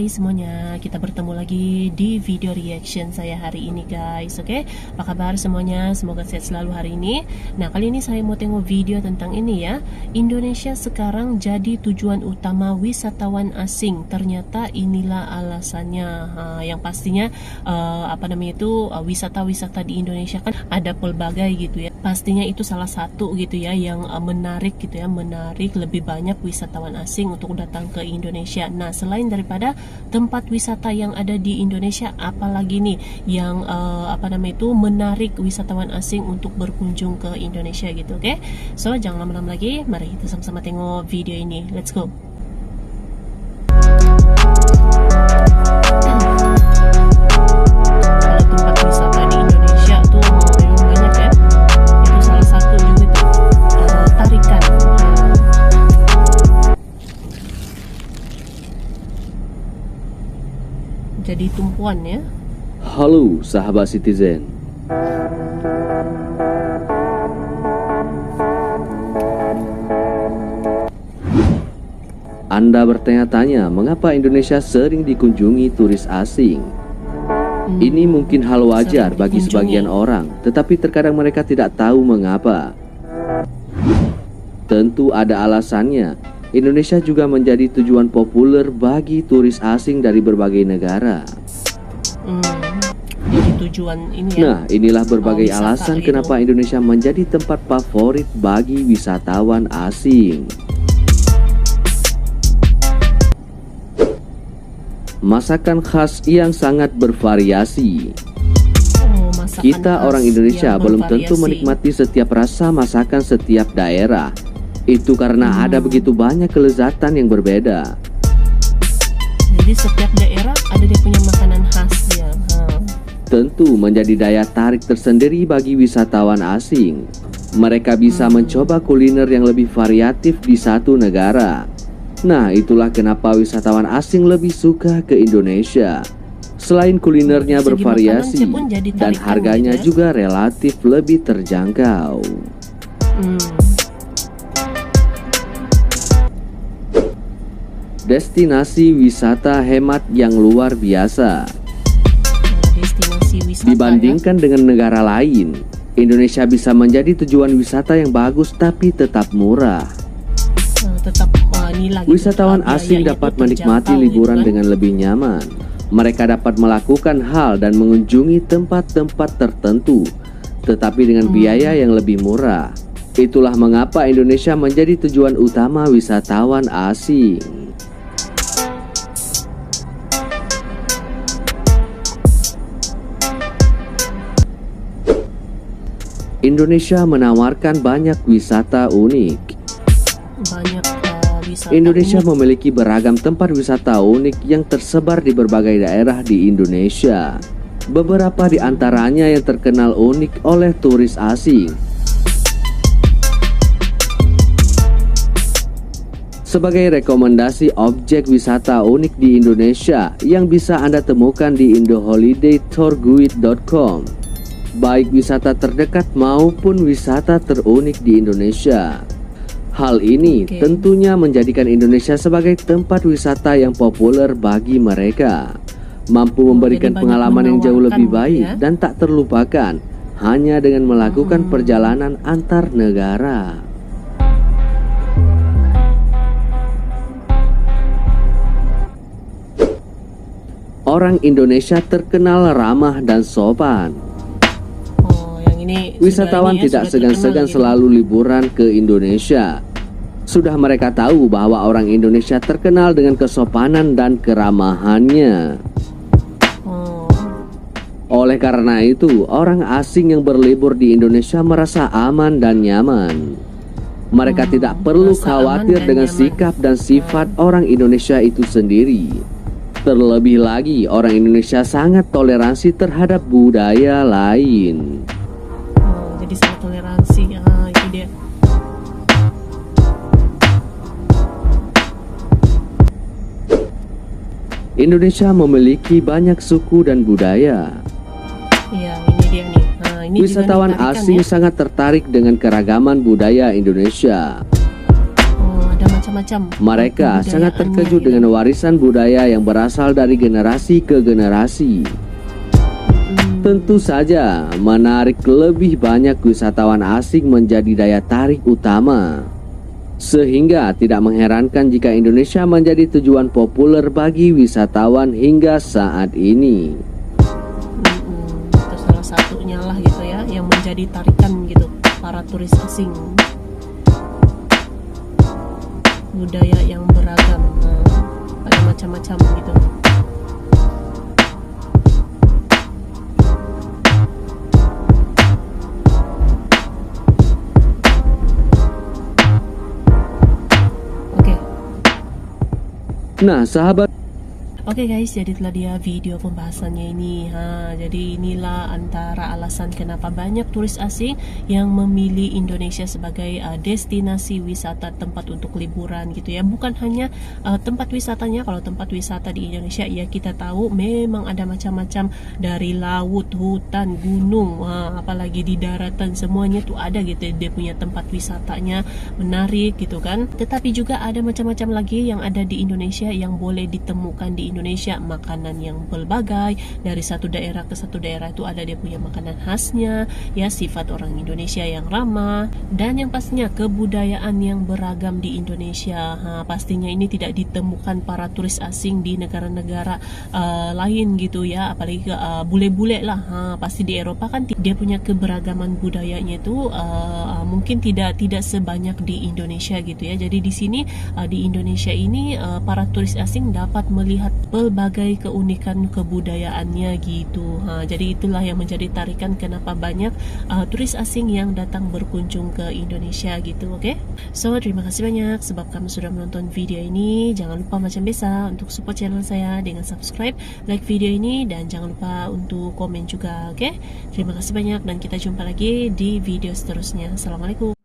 guys semuanya, kita bertemu lagi di video reaction saya hari ini guys. Oke, apa kabar semuanya? Semoga sehat selalu hari ini. Nah, kali ini saya mau tengok video tentang ini ya. Indonesia sekarang jadi tujuan utama wisatawan asing. Ternyata inilah alasannya. Yang pastinya wisata-wisata di Indonesia kan ada pelbagai gitu ya. Pastinya itu salah satu gitu ya yang menarik gitu ya, menarik lebih banyak wisatawan asing untuk datang ke Indonesia. Nah, selain daripada tempat wisata yang ada di Indonesia, apalagi nih yang menarik wisatawan asing untuk berkunjung ke Indonesia gitu. Oke, so jangan lama-lama lagi, mari kita sama-sama tengok video ini. Let's go. Kalau tempat wisata di Indonesia tuh memang banyak ya. Itu salah satu juga tuh tarikan. Jadi tumpuan ya. Halo sahabat Citizen. Anda bertanya-tanya mengapa Indonesia sering dikunjungi turis asing. Ini mungkin hal wajar bagi sebagian orang, tetapi terkadang mereka tidak tahu mengapa. Tentu ada alasannya. Indonesia juga menjadi tujuan populer bagi turis asing dari berbagai negara. Jadi tujuan ini ya. Nah, inilah berbagai wisata alasan itu. kenapa Indonesia menjadi tempat favorit bagi wisatawan asing. Masakan khas yang sangat bervariasi. Masakan Kita khas orang Indonesia yang belum tentu bervariasi. menikmati setiap rasa masakan setiap daerah. Itu karena ada begitu banyak kelezatan yang berbeda. Jadi setiap daerah ada dia punya makanan khasnya. Tentu menjadi daya tarik tersendiri bagi wisatawan asing. Mereka bisa mencoba kuliner yang lebih variatif di satu negara. Nah, itulah kenapa wisatawan asing lebih suka ke Indonesia. Selain kulinernya Segi bervariasi makanan pun jadi dan tarikan harganya gitu ya. juga relatif lebih terjangkau. Destinasi wisata hemat yang luar biasa. Destinasi wisata Dibandingkan dengan negara lain, Indonesia bisa menjadi tujuan wisata yang bagus tapi tetap murah. tetap nilai gitu. Wisatawan Biayanya asing itu dapat menikmati terjangkau liburan gitu kan. dengan lebih nyaman. Mereka dapat melakukan hal dan mengunjungi tempat-tempat tertentu, tetapi dengan biaya yang lebih murah. Itulah mengapa Indonesia menjadi tujuan utama wisatawan asing. Indonesia menawarkan banyak wisata unik. Banyak wisata Indonesia unik. memiliki beragam tempat wisata unik yang tersebar di berbagai daerah di Indonesia. Beberapa di antaranya yang terkenal unik oleh turis asing. Sebagai rekomendasi objek wisata unik di Indonesia yang bisa Anda temukan di indoholidaytourguide.com, baik wisata terdekat maupun wisata terunik di Indonesia. Hal ini tentunya menjadikan Indonesia sebagai tempat wisata yang populer bagi mereka, mampu memberikan Jadi banyak pengalaman yang jauh lebih menawarkan baik gitu ya. dan tak terlupakan hanya dengan melakukan perjalanan antar negara. Orang Indonesia terkenal ramah dan sopan. Yang ini Wisatawan tidak segan-segan selalu liburan ke Indonesia. Sudah mereka tahu bahwa orang Indonesia terkenal dengan kesopanan dan keramahannya. Oleh karena itu, orang asing yang berlibur di Indonesia merasa aman dan nyaman. Mereka tidak perlu merasa khawatir aman dan dengan nyaman. sikap dan sifat orang Indonesia itu sendiri. Terlebih lagi, orang Indonesia sangat toleransi terhadap budaya lain. Jadi sangat toleransi. Itu dia. Indonesia memiliki banyak suku dan budaya. Iya, ini dia nih. Ini Wisatawan juga nih, asing tarikan ya. sangat tertarik dengan keragaman budaya Indonesia. Ada macam macam-macam Mereka sangat terkejut kebudayaannya, dengan warisan budaya yang berasal dari generasi ke generasi. Tentu saja, menarik lebih banyak wisatawan asing menjadi daya tarik utama. Sehingga tidak mengherankan jika Indonesia menjadi tujuan populer bagi wisatawan hingga saat ini. Itu salah satunya lah gitu ya, yang menjadi tarikan gitu para turis asing. Budaya yang beragam, ada macam-macam gitu. Nah, sahabat, Oke guys, jadi telah dia video pembahasannya ini. Jadi inilah antara alasan kenapa banyak turis asing yang memilih Indonesia sebagai destinasi wisata, tempat untuk liburan gitu ya. Bukan hanya tempat wisatanya. Kalau tempat wisata di Indonesia ya kita tahu memang ada macam-macam, dari laut, hutan, gunung, apalagi di daratan, semuanya tuh ada gitu. Dia punya tempat wisatanya menarik gitu kan. Tetapi juga ada macam-macam lagi yang ada di Indonesia yang boleh ditemukan di Indonesia, makanan yang berbagai, dari satu daerah ke satu daerah itu ada dia punya makanan khasnya ya, sifat orang Indonesia yang ramah, dan yang pastinya kebudayaan yang beragam di Indonesia. Pastinya ini tidak ditemukan para turis asing di negara-negara lain gitu ya, apalagi bule-bule lah. Pasti di Eropa kan dia punya keberagaman budayanya itu mungkin tidak sebanyak di Indonesia gitu ya. Jadi di sini di Indonesia ini para turis asing dapat melihat pelbagai keunikan kebudayaannya gitu. Jadi itulah yang menjadi tarikan kenapa banyak turis asing yang datang berkunjung ke Indonesia gitu. Oke? So terima kasih banyak sebab kamu sudah menonton video ini. Jangan lupa macam biasa untuk support channel saya dengan subscribe, like video ini, dan jangan lupa untuk komen juga. Oke? Terima kasih banyak dan kita jumpa lagi di video seterusnya. Assalamualaikum.